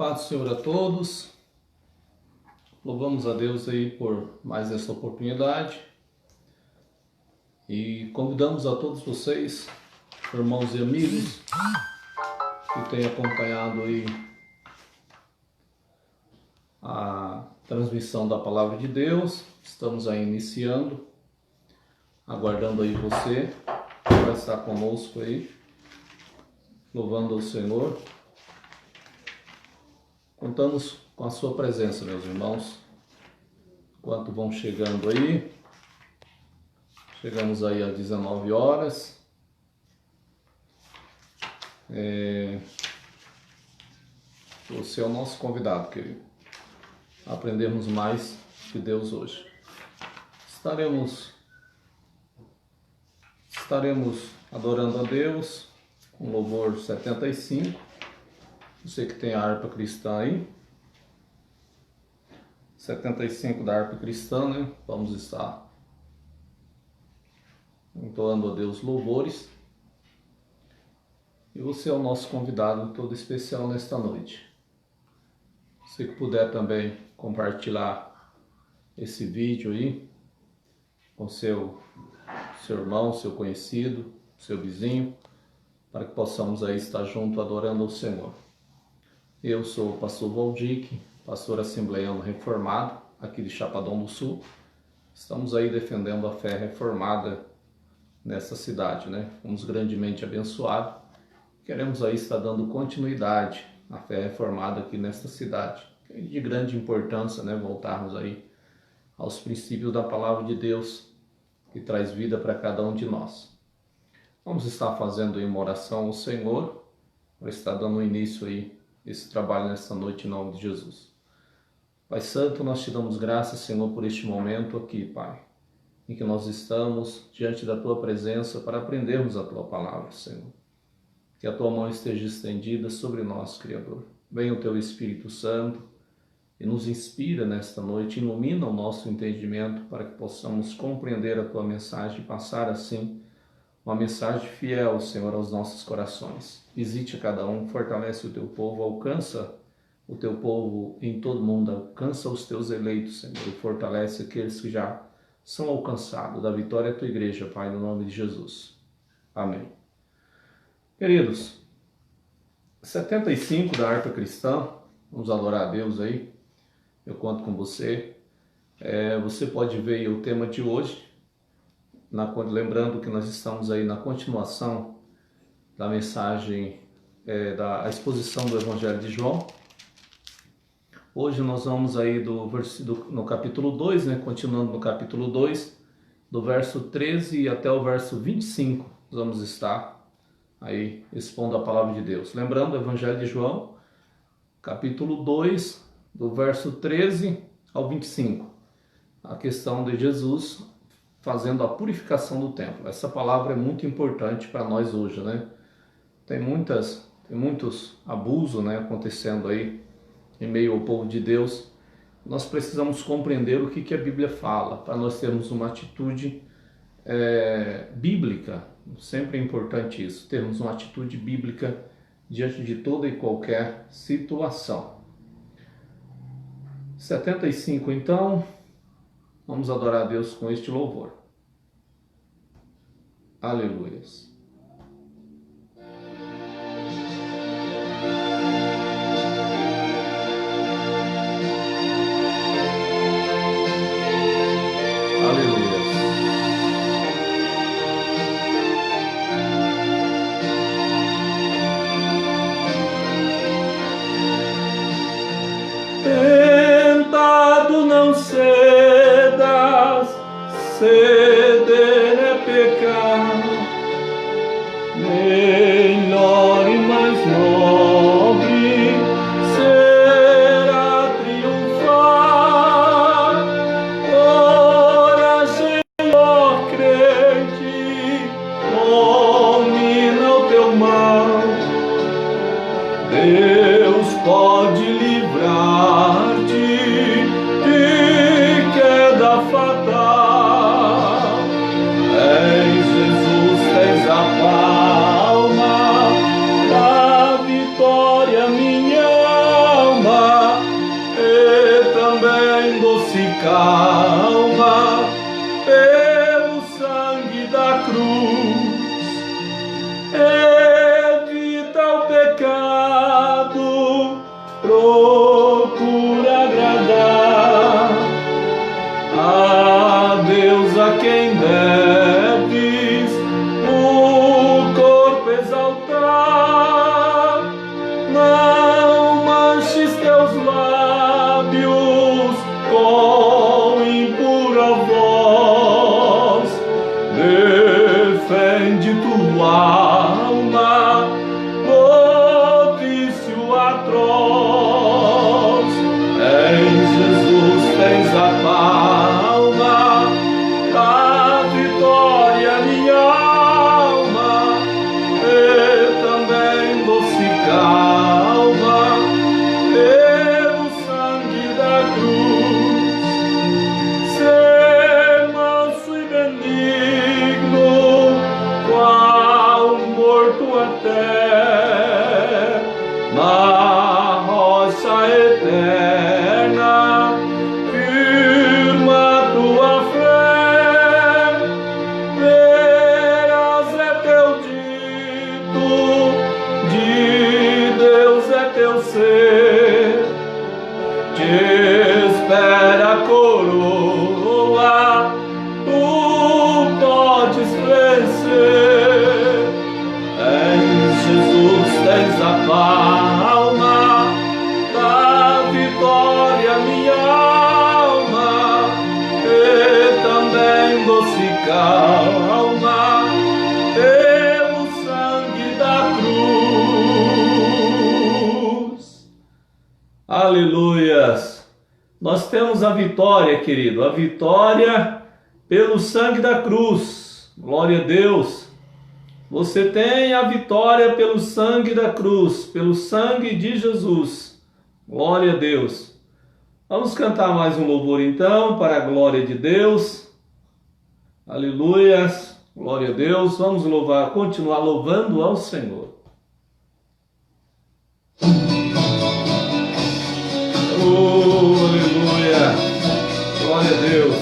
paz do Senhor a todos. Louvamos a Deus aí por mais essa oportunidade e convidamos a todos vocês, irmãos e amigos, que têm acompanhado aí a transmissão da Palavra de Deus. Estamos aí iniciando, aguardando aí você para estar conosco aí, louvando ao Senhor. Contamos com a sua presença, meus irmãos, enquanto vão chegando aí. Chegamos aí às 19 horas. Você é o nosso convidado, querido. Aprendemos mais de Deus hoje. Estaremos adorando a Deus com louvor 75. Você que tem a harpa cristã aí, 75 da harpa cristã, né? Vamos estar entoando a Deus louvores. E você é o nosso convidado todo especial nesta noite. Você que puder também compartilhar esse vídeo aí com seu irmão, seu conhecido, seu vizinho, para que possamos aí estar junto adorando ao Senhor. Eu sou o pastor Valdir, pastor assembleiano reformado, aqui de Chapadão do Sul. Estamos aí defendendo a fé reformada nessa cidade, né? Fomos grandemente abençoados. Queremos aí estar dando continuidade à fé reformada aqui nesta cidade. É de grande importância, né? Voltarmos aí aos princípios da Palavra de Deus, que traz vida para cada um de nós. Vamos estar fazendo aí uma oração ao Senhor, para estar dando início aí esse trabalho nesta noite, em nome de Jesus. Pai Santo, nós te damos graças, Senhor, por este momento aqui, Pai, em que nós estamos diante da Tua presença para aprendermos a Tua palavra, Senhor. Que a Tua mão esteja estendida sobre nós, Criador. Venha o Teu Espírito Santo e nos inspira nesta noite, ilumina o nosso entendimento para que possamos compreender a Tua mensagem e passar assim uma mensagem fiel, Senhor, aos nossos corações. Visite cada um, fortalece o Teu povo, alcança o Teu povo em todo o mundo, alcança os Teus eleitos, Senhor, e fortalece aqueles que já são alcançados. Da vitória à Tua igreja, Pai, no nome de Jesus. Amém. Queridos, 75 da harpa cristã, vamos adorar a Deus aí, eu conto com você. Você pode ver aí o tema de hoje, lembrando que nós estamos aí na continuação da mensagem, da exposição do Evangelho de João. Hoje nós vamos aí no capítulo 2, né, continuando no capítulo 2, do verso 13 até o verso 25, nós vamos estar aí expondo a palavra de Deus. Lembrando, o Evangelho de João, capítulo 2, do verso 13 ao 25, a questão de Jesus fazendo a purificação do templo. Essa palavra é muito importante para nós hoje, né? Tem muitos abusos, né, acontecendo aí em meio ao povo de Deus. Nós precisamos compreender o que a Bíblia fala, para nós termos uma atitude bíblica. Sempre é importante isso, termos uma atitude bíblica diante de toda e qualquer situação. 75, então, vamos adorar a Deus com este louvor. Aleluias. Tentado não cedas, ceder é pecar, melhor e mais nobre será triunfar. Coragem, ó crente, domina o teu mal. Deus pode livrar-te de queda fatal. És Jesus, tens a palma da vitória, minha alma. calma pelo sangue da cruz. Evita o pecado, procura agradar a Deus, a quem deves o corpo exaltar. Não manches teus lábios com impura voz, defende tua alma do vício atroz. Em Jesus tens a palma da vitória, minha alma, e também doce calma pelo sangue da cruz. Ser manso e benigno, qual morto até na rocha eterna. Firma tua fé, verás é teu dito, de Deus é teu ser. Te espera a coroa, tu podes vencer. Em Jesus tens a palma da vitória, minha alma, e também doce calma pelo sangue da cruz. Aleluias! Nós temos a vitória, querido, a vitória pelo sangue da cruz. Glória a Deus! Você tem a vitória pelo sangue da cruz, pelo sangue de Jesus. Glória a Deus! Vamos cantar mais um louvor então, para a glória de Deus. Aleluias! Glória a Deus! Vamos louvar, continuar louvando ao Senhor. Oh, aleluia! Glória a Deus!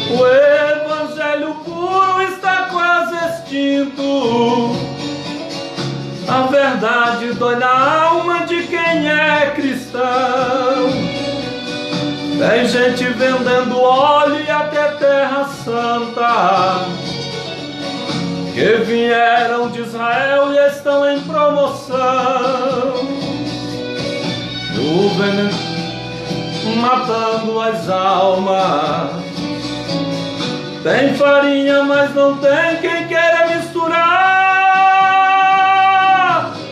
O evangelho puro está quase extinto. A verdade dói na alma de quem é cristão. Tem gente vendendo óleo e até terra santa, que vieram de Israel e estão em promoção. O veneno matando as almas. Tem farinha, mas não tem quem queira misturar.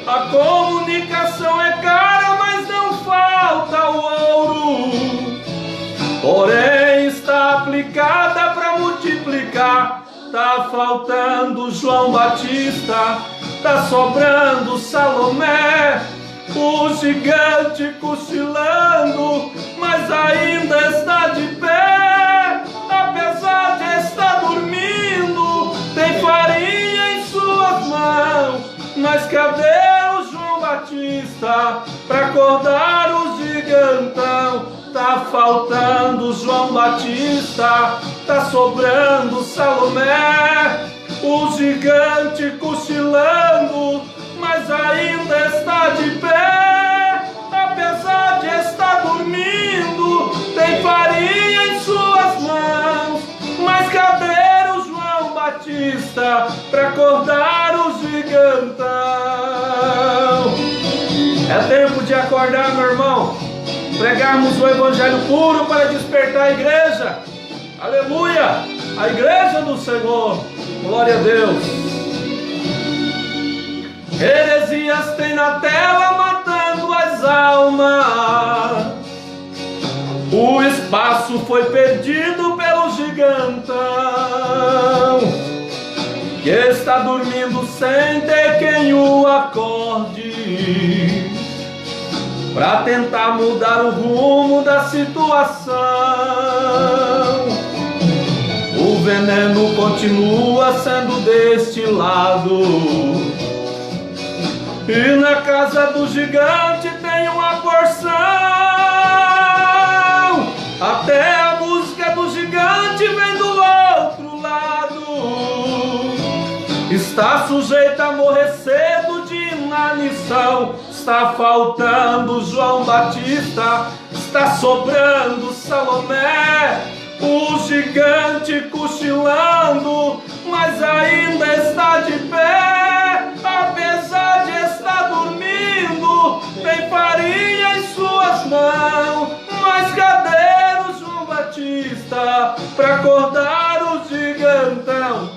A comunicação é cara, mas não falta o ouro. Porém está aplicada para multiplicar. Tá faltando João Batista, tá sobrando Salomé, o gigante cochilando, mas ainda está de pé, apesar de estar dormindo. Tem farinha em suas mãos, mas cadê o João Batista para acordar o gigantão? Tá faltando João Batista, tá sobrando Salomé, o gigante cochilando, mas ainda está de pé, apesar de estar dormindo. Tem farinha em suas mãos, mas cadê o João Batista para acordar o gigantão? É tempo de acordar, meu irmão, pregarmos o evangelho puro para despertar a igreja. Aleluia! A igreja do Senhor. Glória a Deus. Heresias tem na tela matando as almas. O espaço foi perdido pelo gigantão, que está dormindo sem ter quem o acorde, para tentar mudar o rumo da situação. O veneno continua sendo destilado, E na casa do gigante tem uma porção. Até a música do gigante vem do outro lado. Está sujeita a morrer cedo de inanição. Está faltando João Batista. Está sobrando Salomé. O gigante cochilando, mas ainda está de pé. Apesar de estar dormindo, tem farinha em suas mãos. Mas cadê o João Batista para acordar o gigantão?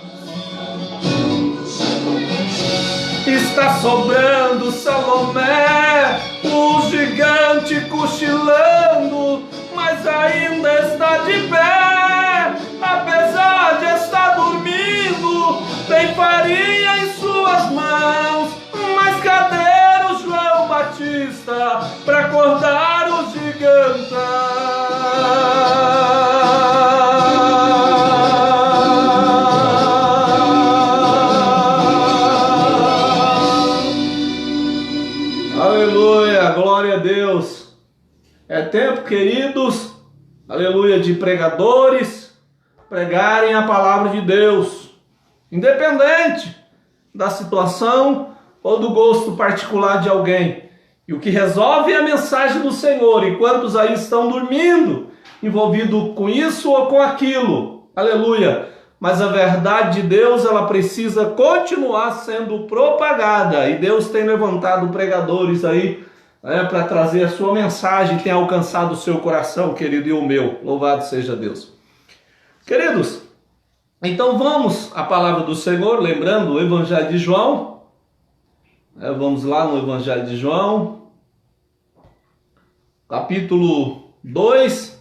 Está sobrando Salomé, o gigante cochilando, mas ainda está de pé. Apesar de estar dormindo, tem farinha em suas mãos. Mas cadê o João Batista para acordar o gigantão? Aleluia, glória a Deus. É tempo, queridos, aleluia, de pregadores pregarem a palavra de Deus, independente da situação ou do gosto particular de alguém. E o que resolve é a mensagem do Senhor. E quantos aí estão dormindo, envolvidos com isso ou com aquilo, aleluia. Mas a verdade de Deus, ela precisa continuar sendo propagada. E Deus tem levantado pregadores aí, para trazer a sua mensagem, tem alcançado o seu coração, querido, e o meu. Louvado seja Deus. Queridos, então vamos à palavra do Senhor, lembrando o Evangelho de João. Vamos lá no Evangelho de João, capítulo 2,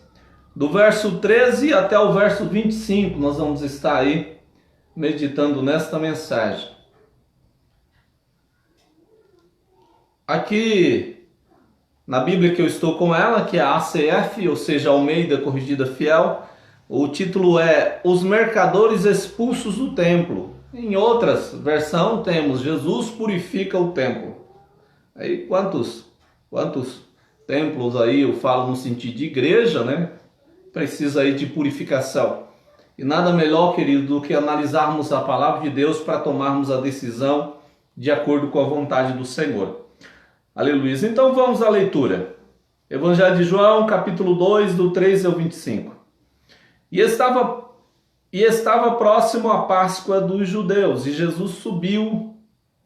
do verso 13 até o verso 25, nós vamos estar aí meditando nesta mensagem. Aqui na Bíblia que eu estou com ela, que é a ACF, ou seja, Almeida Corrigida Fiel, o título é Os Mercadores Expulsos do Templo. Em outras versões temos Jesus purifica o templo. Aí quantos templos aí eu falo no sentido de igreja, né? Precisa aí de purificação. E nada melhor, querido, do que analisarmos a palavra de Deus para tomarmos a decisão de acordo com a vontade do Senhor. Aleluia. Então vamos à leitura. Evangelho de João, capítulo 2, do 13 ao 25. E estava próximo a Páscoa dos judeus, e Jesus subiu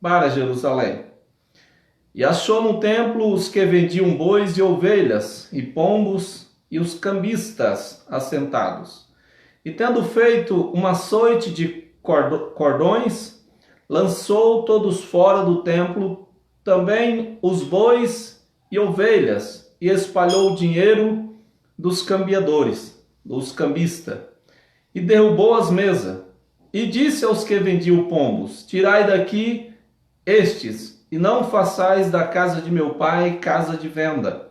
para Jerusalém. E achou no templo os que vendiam bois e ovelhas, e pombos, e os cambistas assentados. E tendo feito uma açoite de cordões, lançou todos fora do templo, também os bois e ovelhas, e espalhou o dinheiro dos cambiadores, dos cambistas, e derrubou as mesas. E disse aos que vendiam pombos: tirai daqui estes, e não façais da casa de meu pai casa de venda.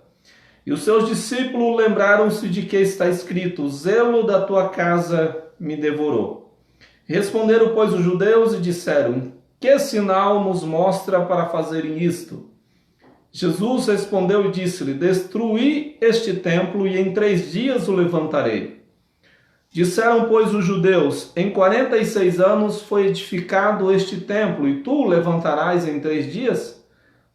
E os seus discípulos lembraram-se de que está escrito: o zelo da tua casa me devorou. Responderam, pois, os judeus e disseram: que sinal nos mostra para fazerem isto? Jesus respondeu e disse-lhe: destruí este templo e em 3 dias o levantarei. Disseram, pois, os judeus: em 46 anos foi edificado este templo, e tu o levantarás em 3 dias?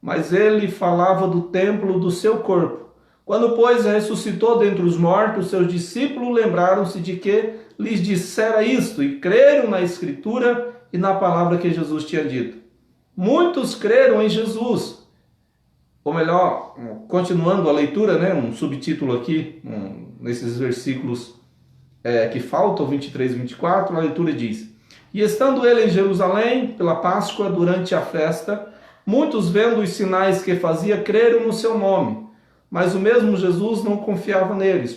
Mas ele falava do templo do seu corpo. Quando, pois, ressuscitou dentre os mortos, seus discípulos lembraram-se de que lhes dissera isto, e creram na Escritura e na palavra que Jesus tinha dito. Muitos creram em Jesus. Ou melhor, continuando a leitura, né, um subtítulo aqui, nesses versículos que faltam, 23 e 24, a leitura diz: e estando ele em Jerusalém, pela Páscoa, durante a festa, muitos vendo os sinais que fazia, creram no seu nome. Mas o mesmo Jesus não confiava neles,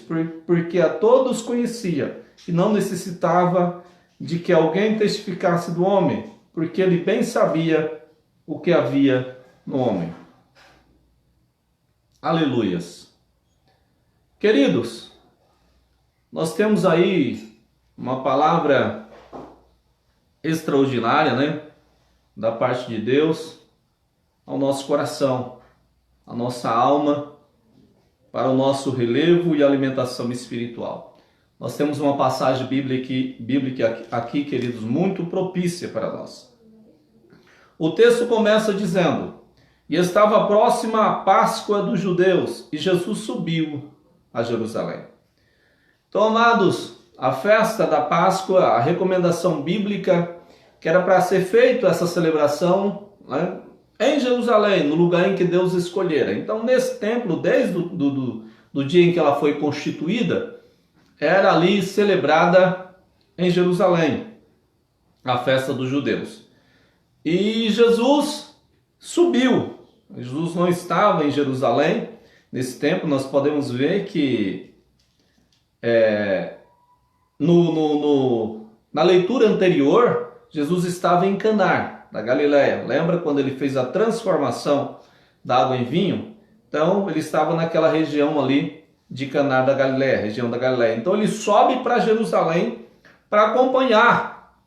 porque a todos conhecia, e não necessitava de que alguém testificasse do homem, porque ele bem sabia o que havia no homem. Aleluias. Queridos, nós temos aí uma palavra extraordinária, né, da parte de Deus, ao nosso coração, à nossa alma, para o nosso relevo e alimentação espiritual. Nós temos uma passagem bíblica aqui, queridos, muito propícia para nós. O texto começa dizendo: e estava próxima a Páscoa dos judeus, e Jesus subiu a Jerusalém. Então, amados, a festa da Páscoa, a recomendação bíblica, que era para ser feita essa celebração, né, em Jerusalém, no lugar em que Deus escolhera. Então, nesse templo, desde do dia em que ela foi constituída, era ali celebrada em Jerusalém, a festa dos judeus. E Jesus subiu. Jesus não estava em Jerusalém. Nesse tempo, nós podemos ver que na leitura anterior, Jesus estava em Caná, da Galileia. Lembra quando ele fez a transformação da água em vinho? Então, ele estava naquela região ali de Caná da Galileia, região da Galileia. Então, ele sobe para Jerusalém para acompanhar,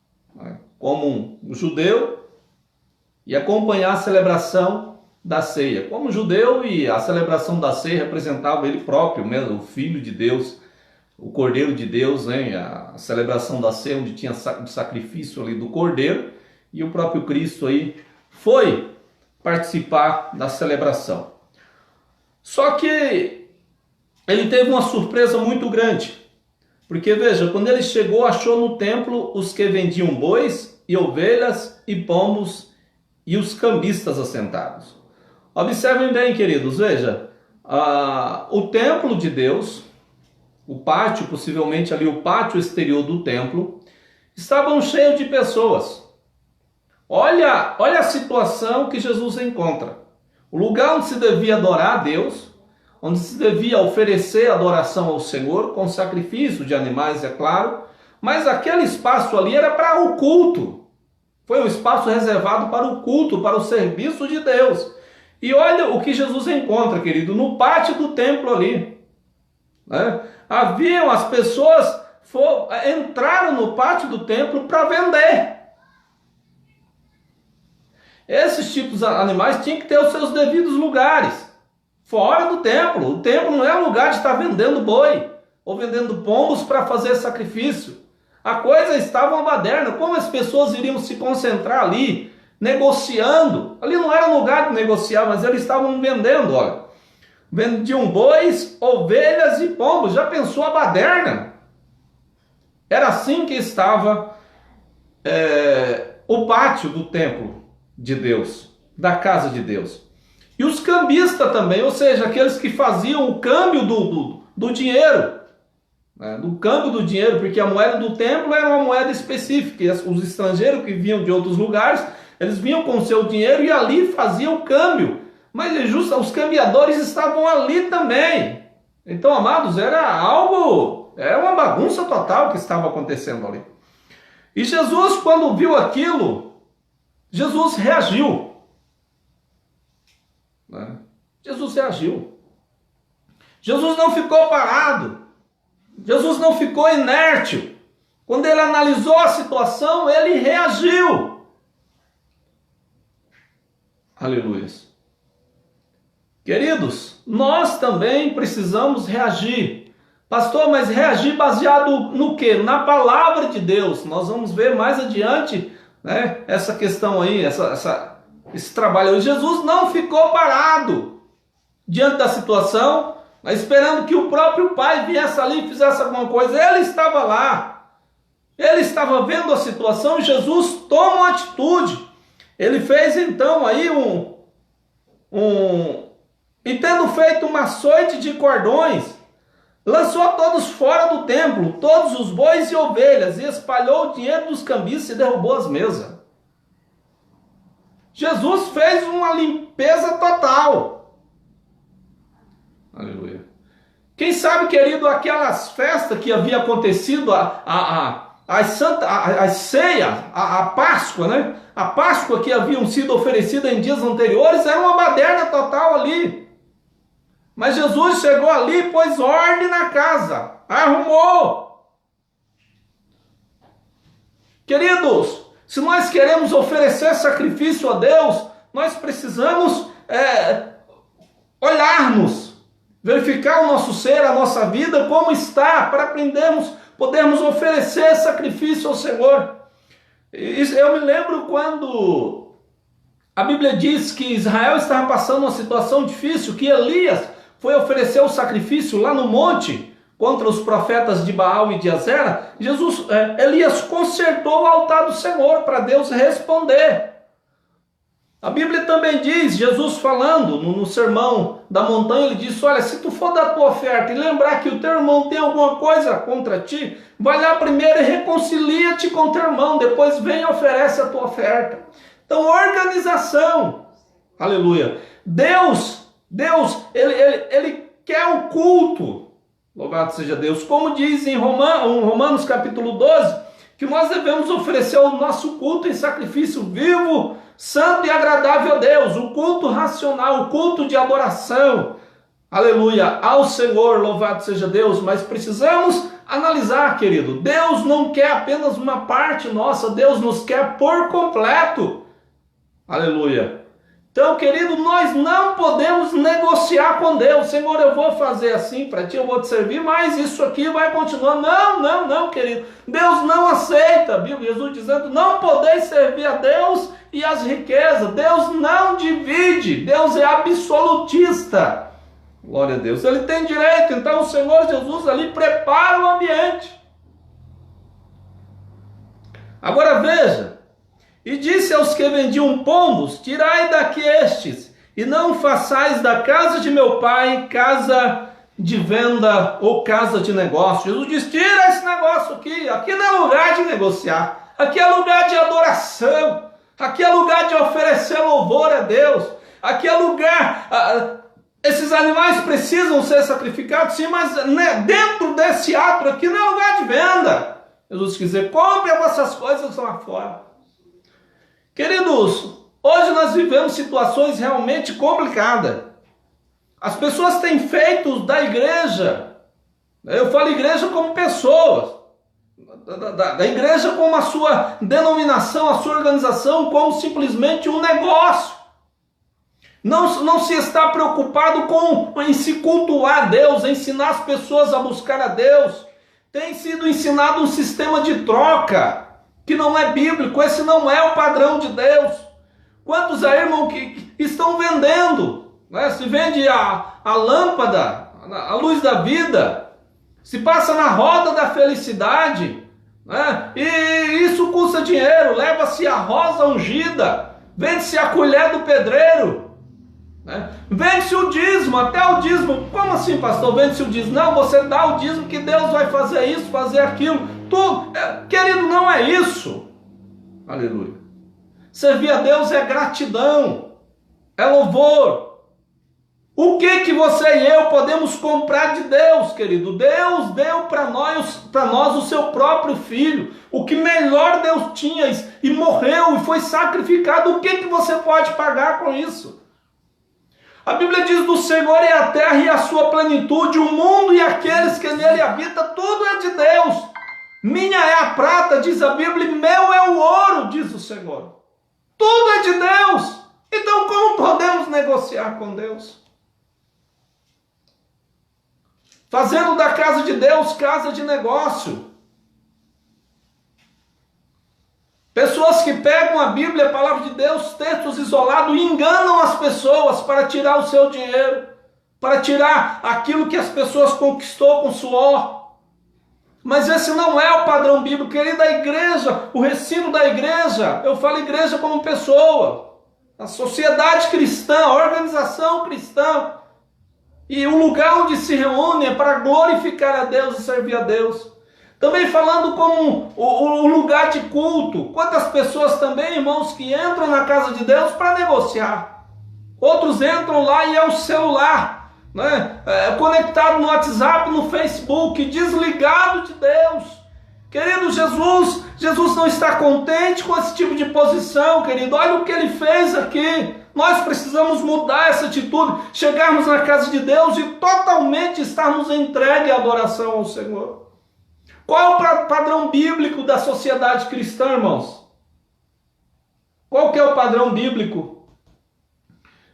como um judeu, e acompanhar a celebração da ceia. Como judeu, e a celebração da ceia representava ele próprio mesmo, o Filho de Deus, o Cordeiro de Deus, né? A celebração da ceia, onde tinha o sacrifício ali do Cordeiro, e o próprio Cristo aí foi participar da celebração. Só que ele teve uma surpresa muito grande, porque veja, quando ele chegou, achou no templo os que vendiam bois e ovelhas e pombos e os cambistas assentados. Observem bem, queridos, veja, o templo de Deus, o pátio, possivelmente ali o pátio exterior do templo, estavam cheios de pessoas. Olha a situação que Jesus encontra. O lugar onde se devia adorar a Deus, onde se devia oferecer adoração ao Senhor, com sacrifício de animais, é claro, mas aquele espaço ali era para o culto. Foi um espaço reservado para o culto, para o serviço de Deus. E olha o que Jesus encontra, querido, no pátio do templo ali, né? As pessoas entraram no pátio do templo para vender. Esses tipos de animais tinham que ter os seus devidos lugares, fora do templo. O templo não é lugar de estar vendendo boi ou vendendo pombos para fazer sacrifício. A coisa estava uma baderna. Como as pessoas iriam se concentrar ali, negociando? Ali não era lugar de negociar, mas eles estavam vendendo, olha. Vendiam bois, ovelhas e pombos. Já pensou a baderna? Era assim que estava o pátio do templo de Deus, da casa de Deus. E os cambistas também, ou seja, aqueles que faziam o câmbio do dinheiro, né? Do câmbio do dinheiro, porque a moeda do templo era uma moeda específica. E os estrangeiros que vinham de outros lugares, eles vinham com o seu dinheiro e ali faziam o câmbio. Mas os cambiadores estavam ali também. Então, amados, era uma bagunça total que estava acontecendo ali. E Jesus, quando viu aquilo, Jesus reagiu. Né? Jesus reagiu. Jesus não ficou parado. Jesus não ficou inerte. Quando ele analisou a situação, ele reagiu. Aleluia. Queridos, nós também precisamos reagir. Pastor, mas reagir baseado no quê? Na palavra de Deus. Nós vamos ver mais adiante, né, essa questão aí, esse trabalho. Jesus não ficou parado diante da situação, esperando que o próprio Pai viesse ali e fizesse alguma coisa. Ele estava lá. Ele estava vendo a situação e Jesus toma uma atitude. Ele fez então aí e tendo feito uma açoite de cordões, lançou todos fora do templo, todos os bois e ovelhas, e espalhou o dinheiro dos cambistas e derrubou as mesas. Jesus fez uma limpeza total. Aleluia. Quem sabe, querido, aquelas festas que havia acontecido, a ceia, a Páscoa, né? A Páscoa que haviam sido oferecidas em dias anteriores, era uma baderna total ali. Mas Jesus chegou ali e pôs ordem na casa, arrumou. Queridos, se nós queremos oferecer sacrifício a Deus, nós precisamos olhar-nos, verificar o nosso ser, a nossa vida, como está, para podermos oferecer sacrifício ao Senhor. Eu me lembro quando a Bíblia diz que Israel estava passando uma situação difícil, que Elias foi oferecer o sacrifício lá no monte contra os profetas de Baal e de Azera. Elias consertou o altar do Senhor para Deus responder. A Bíblia também diz, Jesus falando no sermão da montanha, ele disse: olha, se tu for dar tua oferta e lembrar que o teu irmão tem alguma coisa contra ti, vai lá primeiro e reconcilia-te com teu irmão, depois vem e oferece a tua oferta. Então, organização, aleluia. Deus, ele quer o culto, louvado seja Deus, como diz em Romanos capítulo 12, que nós devemos oferecer o nosso culto em sacrifício vivo, santo e agradável a Deus, o culto racional, o culto de adoração, aleluia, ao Senhor, louvado seja Deus. Mas precisamos analisar, querido, Deus não quer apenas uma parte nossa, Deus nos quer por completo, aleluia. Então, querido, nós não podemos negociar com Deus. Senhor, eu vou fazer assim para ti, eu vou te servir, mas isso aqui vai continuar. Não, querido. Deus não aceita. A Bíblia, Jesus dizendo, não podeis servir a Deus e as riquezas. Deus não divide. Deus é absolutista. Glória a Deus. Ele tem direito. Então, o Senhor Jesus ali prepara o ambiente. Agora veja. E disse aos que vendiam pombos: tirai daqui estes, e não façais da casa de meu pai casa de venda ou casa de negócio. Jesus diz: tira esse negócio aqui. Aqui não é lugar de negociar. Aqui é lugar de adoração. Aqui é lugar de oferecer louvor a Deus. Aqui é lugar... esses animais precisam ser sacrificados, sim, mas dentro desse ato aqui não é lugar de venda. Jesus quer dizer: compre as vossas coisas lá fora. Queridos, hoje nós vivemos situações realmente complicadas. As pessoas têm feito da igreja, eu falo igreja como pessoas, da igreja como a sua denominação, a sua organização, como simplesmente um negócio. Não se está preocupado em se cultuar a Deus, ensinar as pessoas a buscar a Deus. Tem sido ensinado um sistema de troca que não é bíblico. Esse não é o padrão de Deus. Quantos aí, irmão, que estão vendendo, né? Se vende a lâmpada, a luz da vida, se passa na roda da felicidade, né? E isso custa dinheiro. Leva-se a rosa ungida, vende-se a colher do pedreiro, né? Vende-se o dízimo, até o dízimo. Como assim, pastor? Vende-se o dízimo? Não, você dá o dízimo que Deus vai fazer isso, fazer aquilo. Querido, não é isso. Aleluia. Servir a Deus é gratidão, é louvor. O que você e eu podemos comprar de Deus, querido? Deus deu para nós o seu próprio filho. O que melhor Deus tinha e morreu e foi sacrificado. O que você pode pagar com isso? A Bíblia diz: do Senhor é a terra e a sua plenitude, o mundo e aqueles que nele habitam, tudo é de Deus. Minha é a prata, diz a Bíblia, e meu é o ouro, diz o Senhor. Tudo é de Deus. Então como podemos negociar com Deus? Fazendo da casa de Deus casa de negócio. Pessoas que pegam a Bíblia, a palavra de Deus, textos isolados, e enganam as pessoas para tirar o seu dinheiro, para tirar aquilo que as pessoas conquistou com suor. Mas esse não é o padrão bíblico, querido. A igreja, o ensino da igreja, eu falo igreja como pessoa, a sociedade cristã, a organização cristã, e o lugar onde se reúne é para glorificar a Deus e servir a Deus. Também falando como o lugar de culto. Quantas pessoas também, irmãos, que entram na casa de Deus para negociar. Outros entram lá e é o celular, né? Conectado no WhatsApp, no Facebook, desligado de Deus. Querido, Jesus não está contente com esse tipo de posição, querido. Olha o que ele fez aqui. Nós precisamos mudar essa atitude, chegarmos na casa de Deus e totalmente estarmos entregues à adoração ao Senhor. Qual é o padrão bíblico da sociedade cristã, irmãos? Qual que é o padrão bíblico?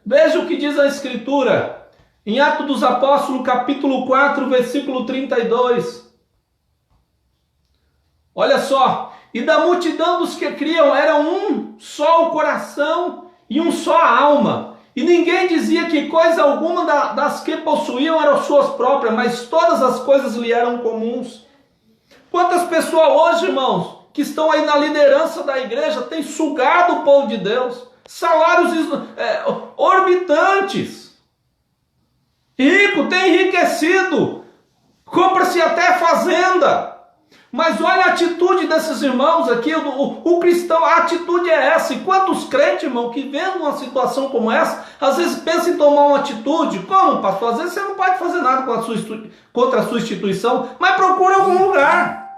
Veja o que diz a Escritura, em Atos dos Apóstolos, capítulo 4, versículo 32. Olha só, e da multidão dos que criam era um só o coração e um só a alma. E ninguém dizia que coisa alguma das que possuíam eram suas próprias, mas todas as coisas lhe eram comuns. Quantas pessoas hoje, irmãos, que estão aí na liderança da igreja, têm sugado o povo de Deus, salários orbitantes, rico, tem enriquecido, compra-se até fazenda. Mas olha a atitude desses irmãos aqui, o cristão, a atitude é essa. E quantos crentes, irmão, que vendo uma situação como essa, às vezes pensam em tomar uma atitude. Como, pastor? Às vezes você não pode fazer nada contra a sua instituição, mas procura algum lugar.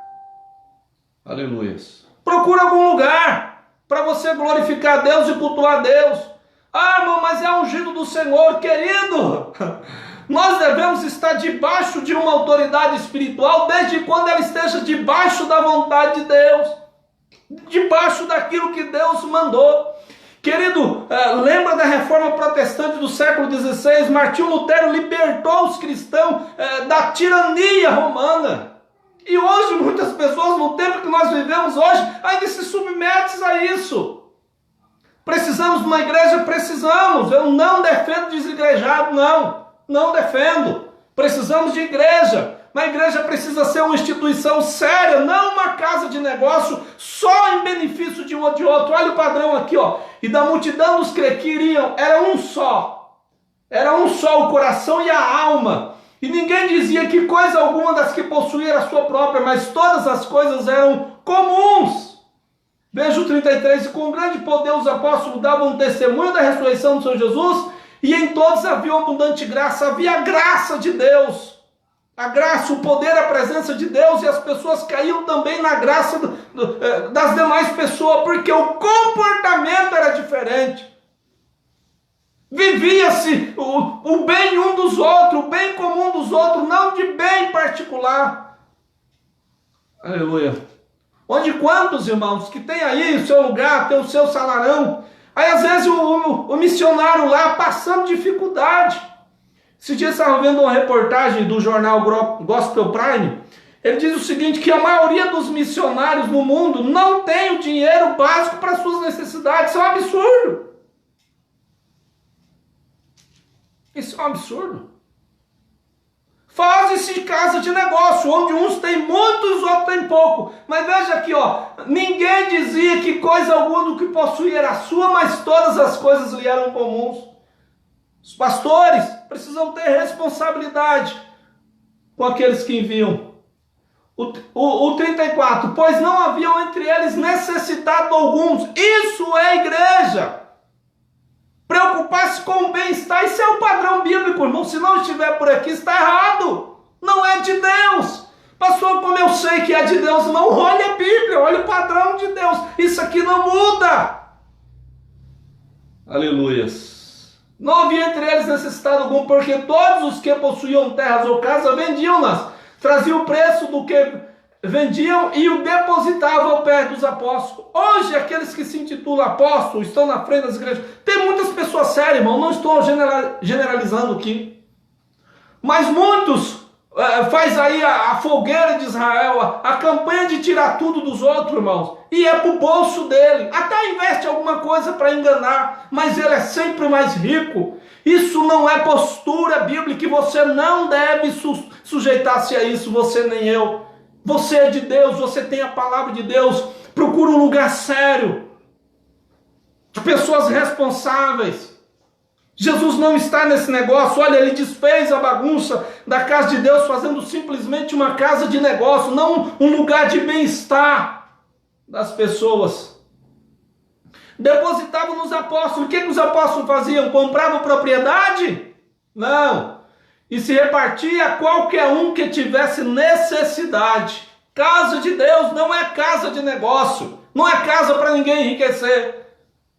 Aleluia. Procura algum lugar para você glorificar a Deus e cultuar a Deus. Ah, irmão, mas é ungido do Senhor, querido. Nós devemos estar debaixo de uma autoridade espiritual desde quando ela esteja debaixo da vontade de Deus, debaixo daquilo que Deus mandou. Querido, lembra da reforma protestante do século XVI? Martinho Lutero libertou os cristãos da tirania romana. E hoje muitas pessoas, no tempo que nós vivemos hoje, ainda se submetem a isso. Precisamos de uma igreja? Precisamos. Eu não defendo desigrejado, não defendo. Precisamos de igreja. Mas a igreja precisa ser uma instituição séria, não uma casa de negócio só em benefício de um ou de outro. Olha o padrão aqui, ó. E da multidão dos que iriam, era um só. Era um só o coração e a alma. E ninguém dizia que coisa alguma das que possuía era sua própria, mas todas as coisas eram comuns. Veja o 33, e com grande poder os apóstolos davam testemunho da ressurreição do Senhor Jesus, e em todos havia abundante graça, havia a graça de Deus. A graça, o poder, a presença de Deus, e as pessoas caíam também na graça das demais pessoas, porque o comportamento era diferente. Vivia-se o bem um dos outros, o bem comum dos outros, não de bem particular. Aleluia. Onde quantos, irmãos, que tem aí o seu lugar, tem o seu salarão, aí às vezes o missionário lá passando dificuldade. Esse dia eu estava vendo uma reportagem do jornal Gospel Prime. Ele diz o seguinte, que a maioria dos missionários no mundo não tem o dinheiro básico para suas necessidades. Isso é um absurdo. Isso é um absurdo. Faz-se casa de negócio, onde uns têm muito e os outros têm pouco. Mas veja aqui, ó, ninguém dizia que coisa alguma do que possuía era sua, mas todas as coisas lhe eram comuns. Os pastores precisam ter responsabilidade com aqueles que enviam. O 34, pois não haviam entre eles necessitado alguns. Isso é igreja. Preocupar-se com o bem-estar, isso é o padrão bíblico, irmão. Se não estiver por aqui, está errado. Não é de Deus. Pastor, como eu sei que é de Deus? Não, olha a Bíblia, olha o padrão de Deus. Isso aqui não muda. Aleluias. Não havia entre eles necessitado algum, porque todos os que possuíam terras ou casas vendiam-nas, traziam o preço do que vendiam e o depositavam ao pé dos apóstolos. Hoje, aqueles que se intitulam apóstolos, estão na frente das igrejas. Tem muitas pessoas sérias, irmão, não estou generalizando aqui. Mas muitos faz aí a fogueira de Israel, a campanha de tirar tudo dos outros, irmãos. E é para o bolso dele. Até investe alguma coisa para enganar, mas ele é sempre mais rico. Isso não é postura bíblica, e você não deve sujeitar-se a isso, você nem eu. Você é de Deus, você tem a palavra de Deus. Procura um lugar sério, de pessoas responsáveis. Jesus não está nesse negócio. Olha, ele desfez a bagunça da casa de Deus, fazendo simplesmente uma casa de negócio, não um lugar de bem-estar das pessoas. Depositavam nos apóstolos. O que os apóstolos faziam? Compravam propriedade? Não. E se repartia a qualquer um que tivesse necessidade. Casa de Deus não é casa de negócio. Não é casa para ninguém enriquecer.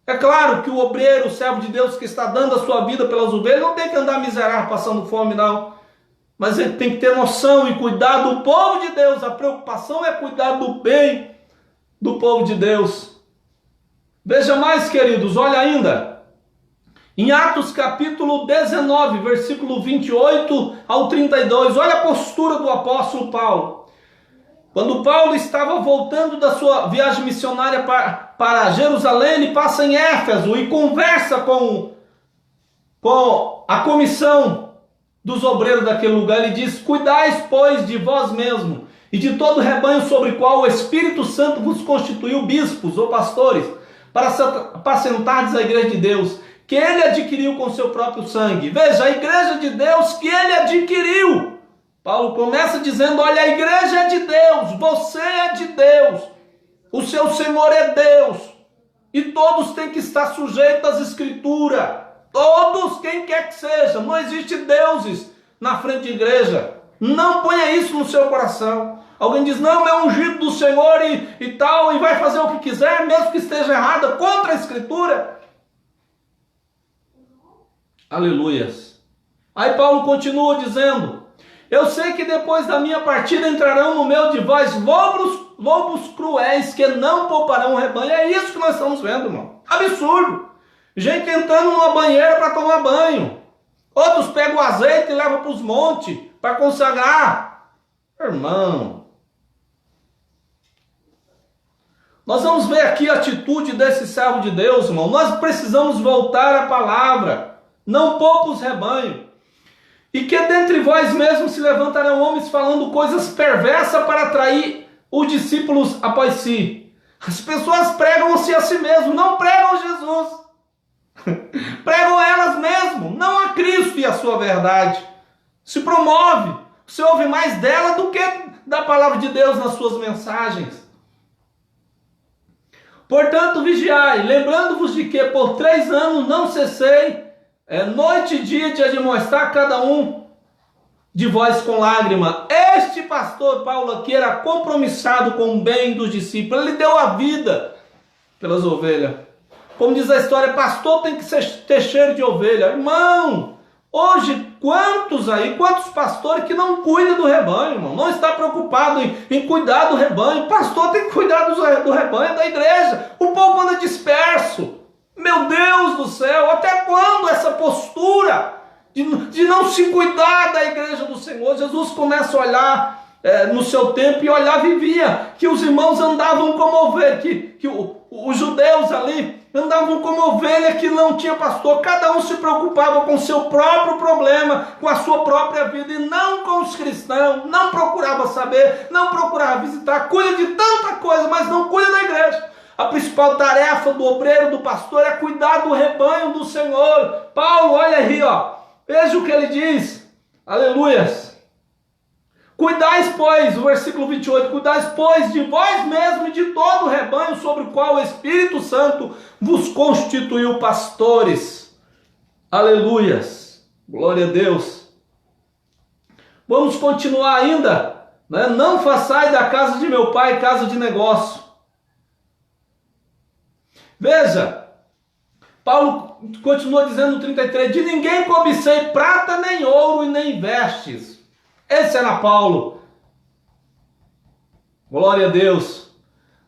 É claro que o obreiro, o servo de Deus que está dando a sua vida pelas ovelhas, não tem que andar miserável passando fome, não. Mas ele tem que ter noção e cuidar do povo de Deus. A preocupação é cuidar do bem do povo de Deus. Veja mais, queridos, olha ainda. Em Atos capítulo 19, versículo 28 ao 32, olha a postura do apóstolo Paulo. Quando Paulo estava voltando da sua viagem missionária para Jerusalém, ele passa em Éfeso e conversa com a comissão dos obreiros daquele lugar. Ele diz: cuidais, pois, de vós mesmos e de todo o rebanho sobre o qual o Espírito Santo vos constituiu bispos ou pastores, para apacentardes a igreja de Deus, que ele adquiriu com seu próprio sangue. Veja, a igreja de Deus que ele adquiriu. Paulo começa dizendo: olha, a igreja é de Deus, você é de Deus, o seu Senhor é Deus, e todos têm que estar sujeitos às Escrituras, todos, quem quer que seja. Não existe deuses na frente da igreja, não ponha isso no seu coração. Alguém diz: não, é ungido do Senhor e tal, e vai fazer o que quiser, mesmo que esteja errada, contra a Escritura. Aleluias. Aí Paulo continua dizendo: eu sei que depois da minha partida entrarão no meio de vós lobos cruéis, que não pouparão o rebanho. É isso que nós estamos vendo, irmão. Absurdo. Gente entrando numa banheira para tomar banho. Outros pegam o azeite e levam para os montes para consagrar. Irmão, nós vamos ver aqui a atitude desse servo de Deus, irmão. Nós precisamos voltar à palavra. Não poupa os rebanhos. E que dentre vós mesmos se levantarão homens falando coisas perversas para atrair os discípulos após si. As pessoas pregam-se a si mesmos, não pregam Jesus. Pregam elas mesmas, não a Cristo e a sua verdade. Se promove, você ouve mais dela do que da palavra de Deus nas suas mensagens. Portanto, vigiai, lembrando-vos de que por 3 anos não cessei, noite e dia, de admoestar cada um de vós com lágrima. Este pastor Paulo aqui era compromissado com o bem dos discípulos. Ele deu a vida pelas ovelhas. Como diz a história, pastor tem que ter cheiro de ovelha. Irmão, hoje quantos pastores que não cuidam do rebanho, irmão? Não está preocupado em cuidar do rebanho. Pastor tem que cuidar do rebanho da igreja. O povo anda disperso. Meu Deus do céu, até quando essa postura de não se cuidar da igreja do Senhor? Jesus começa a olhar no seu tempo e olhar, vivia que os irmãos andavam como ovelha, que os judeus ali andavam como ovelha que não tinha pastor. Cada um se preocupava com o seu próprio problema, com a sua própria vida, e não com os cristãos. Não procurava saber, não procurava visitar, cuida de tanta coisa, mas não cuida da igreja. A principal tarefa do obreiro, do pastor, é cuidar do rebanho do Senhor. Paulo, olha aí, ó. Veja o que ele diz. Aleluias. Cuidais, pois, o versículo 28, cuidais, pois, de vós mesmos e de todo o rebanho sobre o qual o Espírito Santo vos constituiu pastores. Aleluias. Glória a Deus. Vamos continuar ainda, né? Não façais da casa de meu pai casa de negócio. Veja, Paulo continua dizendo no 33, de ninguém cobicei prata, nem ouro e nem vestes. Esse era Paulo. Glória a Deus.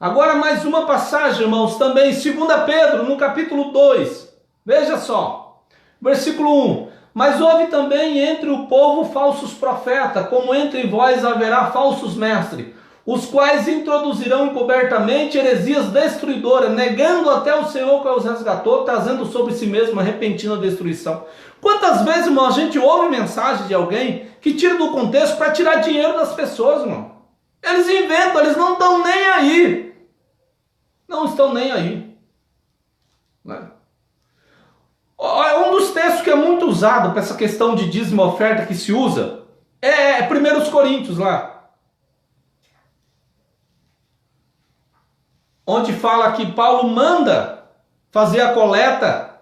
Agora mais uma passagem, irmãos, também em 2 Pedro, no capítulo 2. Veja só, versículo 1. Mas houve também entre o povo falsos profetas, como entre vós haverá falsos mestres, os quais introduzirão encobertamente heresias destruidoras, negando até o Senhor que os resgatou, trazendo sobre si mesmo a repentina destruição. Quantas vezes, irmão, a gente ouve mensagem de alguém que tira do contexto para tirar dinheiro das pessoas, irmão? Eles inventam, eles não estão nem aí. Não estão nem aí. Né? Um dos textos que é muito usado para essa questão de dízimo e oferta que se usa é 1 Coríntios lá. Onde fala que Paulo manda fazer a coleta.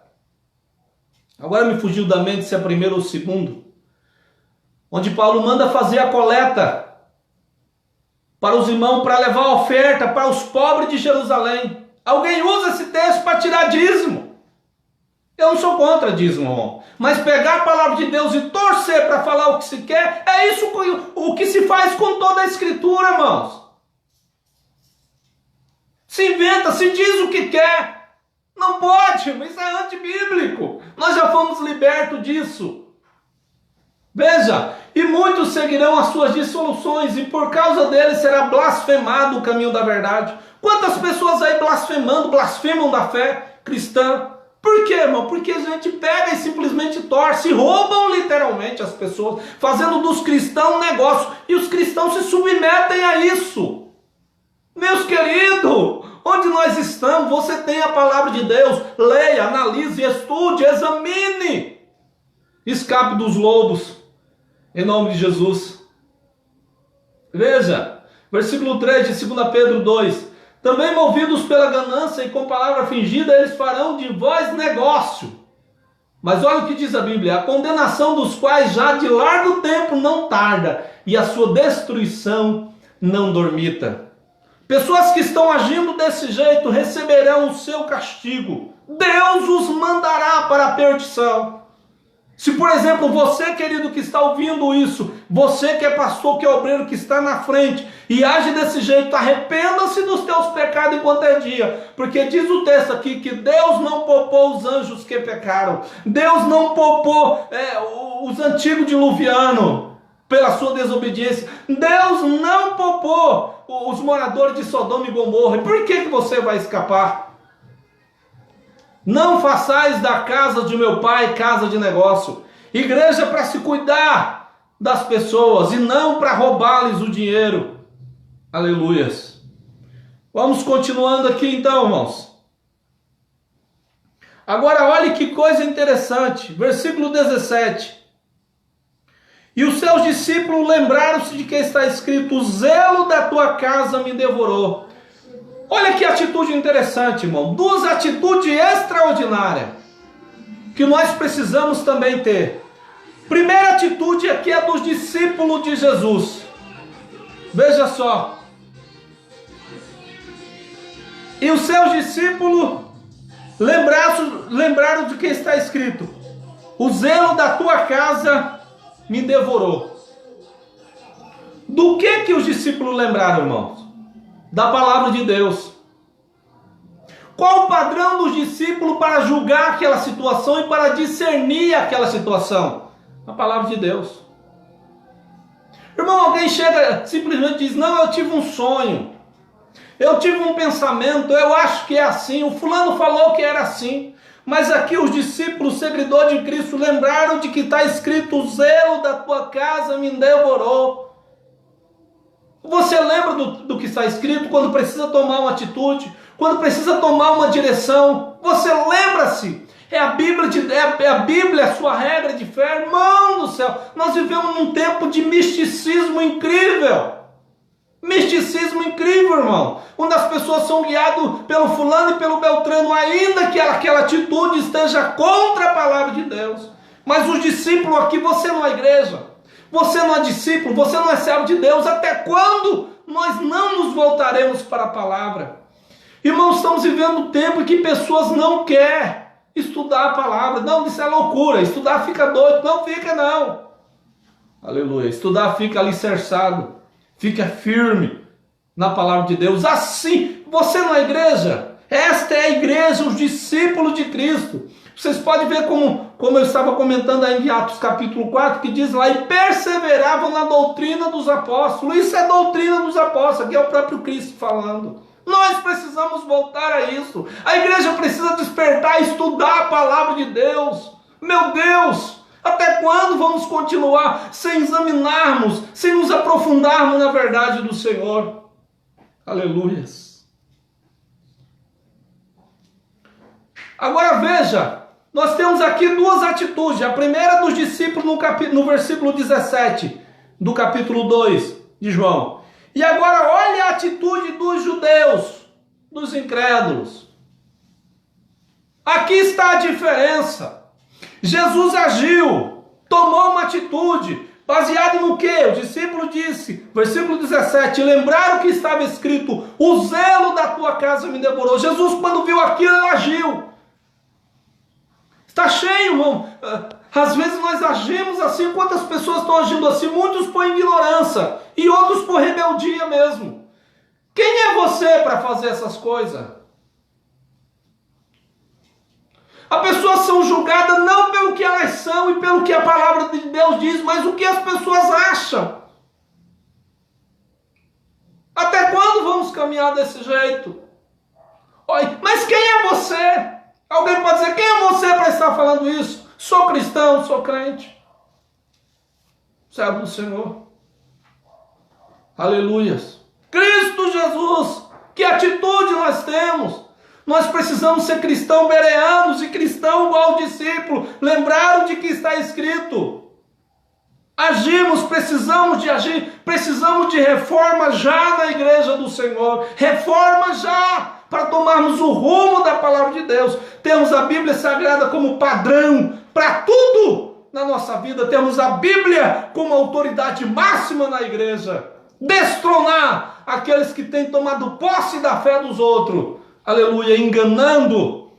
Agora me fugiu da mente se é primeiro ou segundo. Onde Paulo manda fazer a coleta para os irmãos, para levar a oferta para os pobres de Jerusalém. Alguém usa esse texto para tirar dízimo. Eu não sou contra dízimo, irmão. Mas pegar a palavra de Deus e torcer para falar o que se quer, é isso o que se faz com toda a Escritura, irmãos. Se inventa, se diz o que quer. Não pode, mas isso é antibíblico. Nós já fomos libertos disso. Veja, e muitos seguirão as suas dissoluções, e por causa deles será blasfemado o caminho da verdade. Quantas pessoas aí blasfemam da fé cristã? Por quê, irmão? Porque a gente pega e simplesmente torce, roubam literalmente as pessoas, fazendo dos cristãos um negócio, e os cristãos se submetem a isso. Meus queridos, onde nós estamos, você tem a palavra de Deus, leia, analise, estude, examine. Escape dos lobos, em nome de Jesus. Veja, versículo 3 de 2 Pedro 2. Também movidos pela ganância e com palavra fingida, eles farão de vós negócio. Mas olha o que diz a Bíblia: a condenação dos quais já de largo tempo não tarda, e a sua destruição não dormita. Pessoas que estão agindo desse jeito receberão o seu castigo. Deus os mandará para a perdição. Se, por exemplo, você, querido, que está ouvindo isso, você que é pastor, que é obreiro, que está na frente e age desse jeito, arrependa-se dos teus pecados enquanto é dia, porque diz o texto aqui que Deus não poupou os anjos que pecaram, Deus não poupou os antigos diluvianos pela sua desobediência, Deus não poupou os moradores de Sodoma e Gomorra. E por que você vai escapar? Não façais da casa de meu pai casa de negócio. Igreja para se cuidar das pessoas e não para roubar-lhes o dinheiro. Aleluias. Vamos continuando aqui então, irmãos. Agora olhe que coisa interessante. Versículo 17. E os seus discípulos lembraram-se de que está escrito: o zelo da tua casa me devorou. Olha que atitude interessante, irmão. Duas atitudes extraordinárias que nós precisamos também ter. Primeira atitude aqui é dos discípulos de Jesus. Veja só. E os seus discípulos lembraram de que está escrito: o zelo da tua casa me devorou. Do que os discípulos lembraram, irmãos? Da palavra de Deus. Qual o padrão dos discípulos para julgar aquela situação e para discernir aquela situação? A palavra de Deus. Irmão, alguém chega simplesmente diz: não, eu tive um sonho, eu tive um pensamento, eu acho que é assim, o fulano falou que era assim. Mas aqui os discípulos, seguidores de Cristo, lembraram de que está escrito: o zelo da tua casa me devorou. Você lembra do que está escrito quando precisa tomar uma atitude, quando precisa tomar uma direção? Você lembra-se? É a Bíblia a sua regra de fé. Irmão do céu, nós vivemos num tempo de misticismo incrível. Misticismo incrível, irmão. Onde as pessoas são guiadas pelo fulano e pelo beltrano, ainda que aquela atitude esteja contra a palavra de Deus. Mas os discípulos aqui, você não é igreja. Você não é discípulo, você não é servo de Deus. Até quando nós não nos voltaremos para a palavra? Irmãos, estamos vivendo um tempo em que pessoas não querem estudar a palavra. Não, isso é loucura. Estudar fica doido. Não fica, não. Aleluia. Estudar fica alicerçado. Fica firme na palavra de Deus. Assim, você não é igreja? Esta é a igreja, os discípulos de Cristo. Vocês podem ver como eu estava comentando aí em Atos capítulo 4, que diz lá: e perseveravam na doutrina dos apóstolos. Isso é doutrina dos apóstolos, aqui é o próprio Cristo falando. Nós precisamos voltar a isso. A igreja precisa despertar e estudar a palavra de Deus. Meu Deus, até quando vamos continuar sem examinarmos, sem nos aprofundarmos na verdade do Senhor? Aleluias. Agora veja, nós temos aqui duas atitudes. A primeira dos discípulos no versículo 17 do capítulo 2 de João. E agora olha a atitude dos judeus, dos incrédulos. Aqui está a diferença. Jesus agiu, tomou uma atitude, baseado no que? O discípulo disse, versículo 17, lembraram que estava escrito: o zelo da tua casa me devorou. Jesus, quando viu aquilo, ele agiu. Está cheio, irmão. Às vezes nós agimos assim. Quantas pessoas estão agindo assim? Muitos por ignorância e outros por rebeldia mesmo. Quem é você para fazer essas coisas? As pessoas são julgadas não pelo que elas são e pelo que a palavra de Deus diz, mas o que as pessoas acham. Até quando vamos caminhar desse jeito? Oi, mas quem é você? Alguém pode dizer, quem é você para estar falando isso? Sou cristão, sou crente. Servo do Senhor. Aleluias. Cristo Jesus, que atitude nós temos? Nós precisamos ser cristãos bereanos e cristãos igual discípulo. Lembraram de que está escrito. Agimos, precisamos de agir, precisamos de reforma já na igreja do Senhor. Reforma já, para tomarmos o rumo da palavra de Deus. Temos a Bíblia Sagrada como padrão para tudo na nossa vida. Temos a Bíblia como autoridade máxima na igreja. Destronar aqueles que têm tomado posse da fé dos outros. Aleluia, enganando.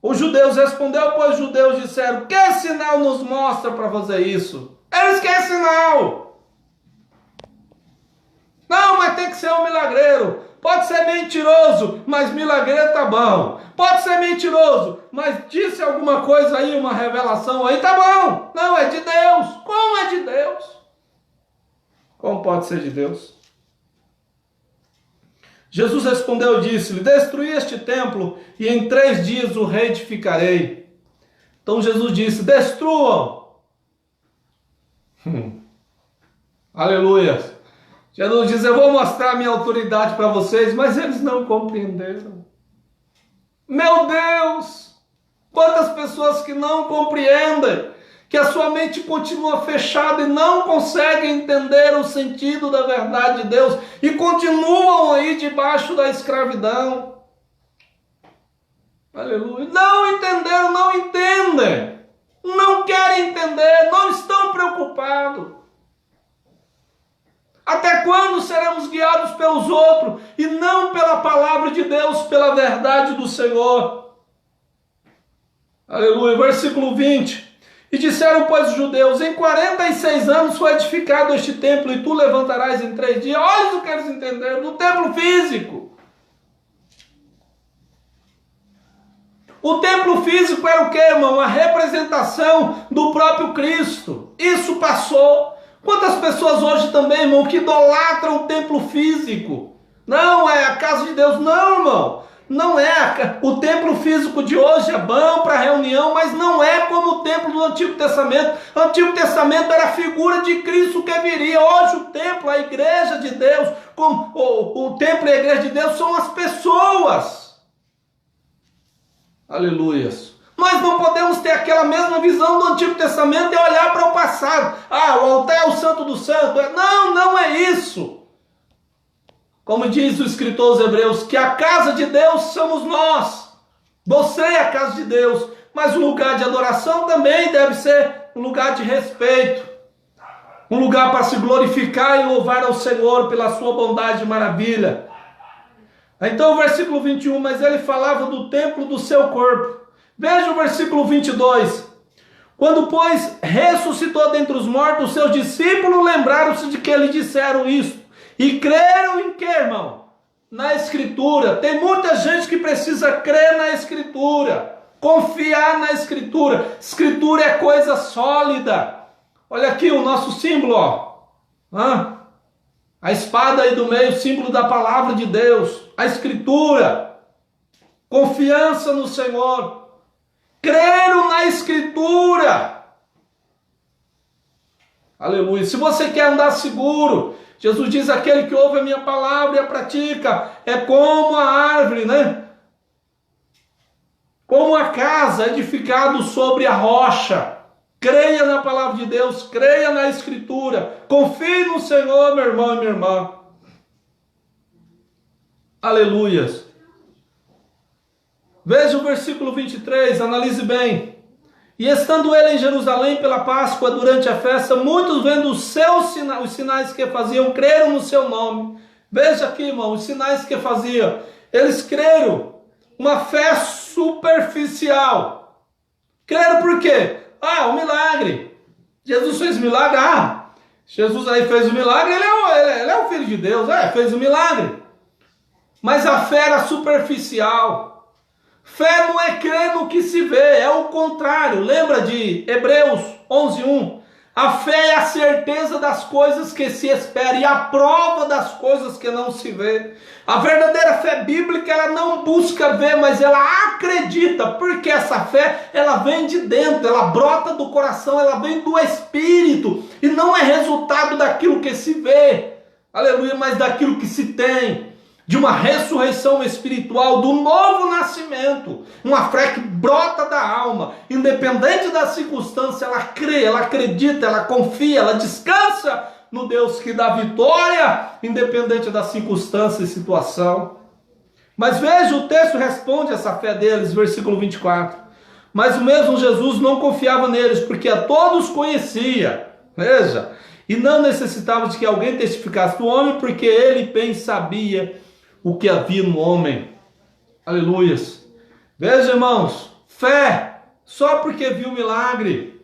Os judeus responderam, pois os judeus disseram, que sinal nos mostra para fazer isso? Eles querem sinal. Não, mas tem que ser um milagreiro. Pode ser mentiroso, mas milagreiro tá bom. Pode ser mentiroso, mas disse alguma coisa aí, uma revelação aí, tá bom. Não, é de Deus. Como é de Deus? Como pode ser de Deus? Jesus respondeu e disse-lhe, destruí este templo e em 3 dias o reedificarei. Então Jesus disse, destruam. Aleluia. Jesus diz, eu vou mostrar a minha autoridade para vocês, mas eles não compreenderam. Meu Deus, quantas pessoas que não compreendem, que a sua mente continua fechada e não conseguem entender o sentido da verdade de Deus e continuam aí debaixo da escravidão. Aleluia. Não entenderam, não entendem. Não querem entender, não estão preocupados. Até quando seremos guiados pelos outros e não pela palavra de Deus, pela verdade do Senhor? Aleluia. Versículo 20. E disseram, pois, os judeus, em 46 anos foi edificado este templo e tu levantarás em 3 dias. Olha o que eles entenderam, do templo físico. O templo físico era o que, irmão? A representação do próprio Cristo. Isso passou. Quantas pessoas hoje também, irmão, que idolatram o templo físico? Não, é a casa de Deus. Não, irmão. Não é. O templo físico de hoje é bom para reunião, mas não é como o templo do Antigo Testamento. O Antigo Testamento era a figura de Cristo que viria. Hoje o templo, a igreja de Deus, como o templo e a igreja de Deus são as pessoas. Aleluias. Nós não podemos ter aquela mesma visão do Antigo Testamento e olhar para o passado. Ah, o altar é o santo do santo. Não, não é isso. Como diz o escritor aos Hebreus, que a casa de Deus somos nós. Você é a casa de Deus. Mas o lugar de adoração também deve ser um lugar de respeito. Um lugar para se glorificar e louvar ao Senhor pela sua bondade e maravilha. Então o versículo 21, mas ele falava do templo do seu corpo. Veja o versículo 22. Quando, pois, ressuscitou dentre os mortos, seus discípulos lembraram-se de que lhe disseram isso. E creram em quê, irmão? Na Escritura. Tem muita gente que precisa crer na Escritura. Confiar na Escritura. Escritura é coisa sólida. Olha aqui o nosso símbolo, ó. A espada aí do meio, símbolo da palavra de Deus. A Escritura. Confiança no Senhor. Creram na Escritura. Aleluia. Se você quer andar seguro, Jesus diz, aquele que ouve a minha palavra e a pratica, é como a árvore, né? Como a casa edificada sobre a rocha. Creia na palavra de Deus, creia na Escritura. Confie no Senhor, meu irmão e minha irmã. Aleluias. Veja o versículo 23, analise bem. E estando ele em Jerusalém pela Páscoa, durante a festa, muitos vendo os sinais que faziam, creram no seu nome. Veja aqui, irmão, os sinais que faziam. Eles creram. Uma fé superficial. Creram por quê? Um milagre. Jesus fez milagre. Jesus aí fez o milagre, ele é o Filho de Deus. Fez o milagre. Mas a fé era superficial. Fé não é crer no que se vê, é o contrário. Lembra de Hebreus 11:1? A fé é a certeza das coisas que se espera e a prova das coisas que não se vê. A verdadeira fé bíblica, ela não busca ver, mas ela acredita, porque essa fé, ela vem de dentro, ela brota do coração, ela vem do Espírito, e não é resultado daquilo que se vê, aleluia, mas daquilo que se tem, de uma ressurreição espiritual, do novo nascimento, uma fé que brota da alma, independente da circunstância, ela crê, ela acredita, ela confia, ela descansa no Deus que dá vitória, independente da circunstância e situação. Mas veja, o texto responde essa fé deles, versículo 24. Mas o mesmo Jesus não confiava neles, porque a todos conhecia, veja, e não necessitava de que alguém testificasse do homem, porque ele bem sabia o que havia no homem. Aleluias. Veja, irmãos, fé só porque viu o milagre.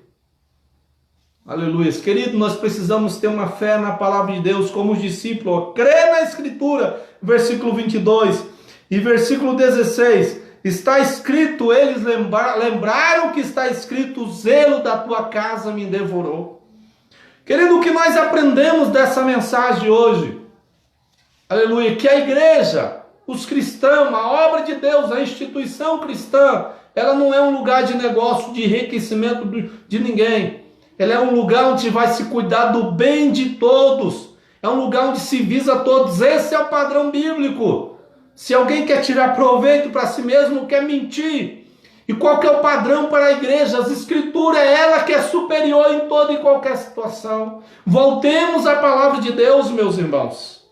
Aleluias. Querido, nós precisamos ter uma fé na palavra de Deus, como os discípulos. Crê na Escritura, versículo 22 e versículo 16. Está escrito, eles lembraram que está escrito, o zelo da tua casa me devorou. Querido, o que nós aprendemos dessa mensagem hoje? Aleluia, que a igreja, os cristãos, a obra de Deus, a instituição cristã, ela não é um lugar de negócio, de enriquecimento de ninguém. Ela é um lugar onde vai se cuidar do bem de todos. É um lugar onde se visa todos. Esse é o padrão bíblico. Se alguém quer tirar proveito para si mesmo, quer mentir. E qual que é o padrão para a igreja? As escrituras, é ela que é superior em toda e qualquer situação. Voltemos à palavra de Deus, meus irmãos.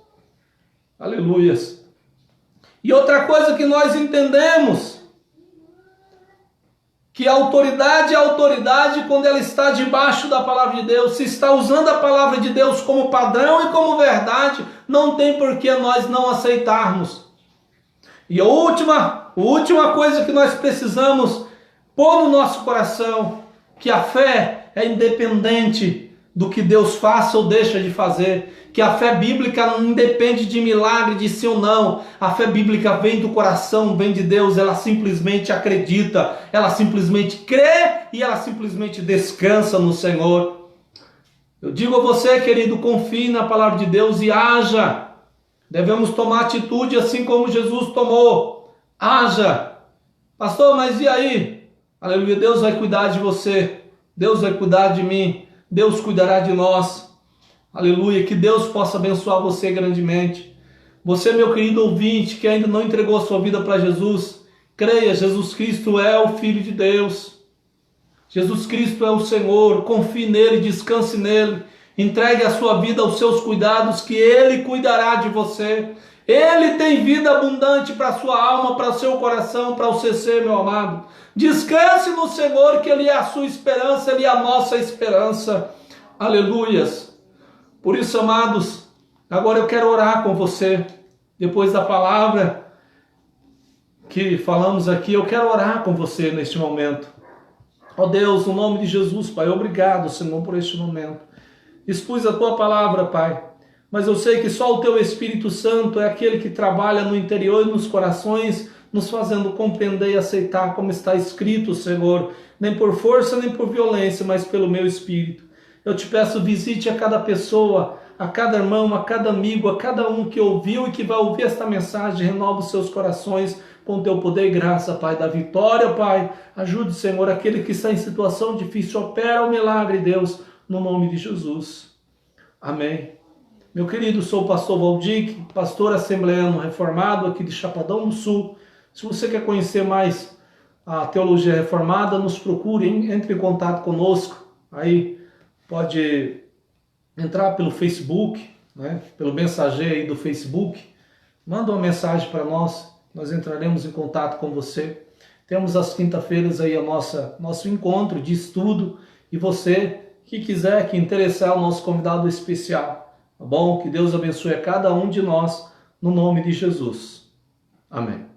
Aleluias. E outra coisa que nós entendemos, que a autoridade é autoridade quando ela está debaixo da palavra de Deus. Se está usando a palavra de Deus como padrão e como verdade, não tem por que nós não aceitarmos. E a última coisa que nós precisamos pôr no nosso coração, que a fé é independente do que Deus faça ou deixa de fazer, que a fé bíblica não depende de milagre, de sim ou não. A fé bíblica vem do coração, vem de Deus, ela simplesmente acredita, ela simplesmente crê e ela simplesmente descansa no Senhor. Eu digo a você, querido, confie na palavra de Deus e haja. Devemos tomar atitude assim como Jesus tomou. Haja. Pastor, mas e aí? Aleluia, Deus vai cuidar de você, Deus vai cuidar de mim, Deus cuidará de nós. Aleluia, que Deus possa abençoar você grandemente. Você, meu querido ouvinte, que ainda não entregou a sua vida para Jesus, creia, Jesus Cristo é o Filho de Deus. Jesus Cristo é o Senhor, confie nele, descanse nele. Entregue a sua vida aos seus cuidados, que Ele cuidará de você. Ele tem vida abundante para a sua alma, para o seu coração, para o seu ser, meu amado. Descanse no Senhor, que Ele é a sua esperança, Ele é a nossa esperança. Aleluias. Por isso, amados, agora eu quero orar com você. Depois da palavra que falamos aqui, eu quero orar com você neste momento. Ó Deus, no nome de Jesus, Pai, obrigado, Senhor, por este momento. Expus a tua palavra, Pai, mas eu sei que só o teu Espírito Santo é aquele que trabalha no interior e nos corações, nos fazendo compreender e aceitar como está escrito, Senhor, nem por força nem por violência, mas pelo meu Espírito. Eu te peço, visite a cada pessoa, a cada irmão, a cada amigo, a cada um que ouviu e que vai ouvir esta mensagem, renova os seus corações com teu poder e graça, Pai, da vitória, Pai. Ajude, Senhor, aquele que está em situação difícil, opera o milagre, Deus, no nome de Jesus. Amém. Meu querido, sou o pastor Valdir, pastor assembleano reformado aqui de Chapadão do Sul. Se você quer conhecer mais a teologia reformada, nos procure, entre em contato conosco. Aí pode entrar pelo Facebook, né? Pelo mensageiro aí do Facebook. Manda uma mensagem para nós entraremos em contato com você. Temos às quinta-feiras aí nosso encontro de estudo, e você que quiser, que interessar, o nosso convidado especial, tá bom? Que Deus abençoe a cada um de nós, no nome de Jesus. Amém.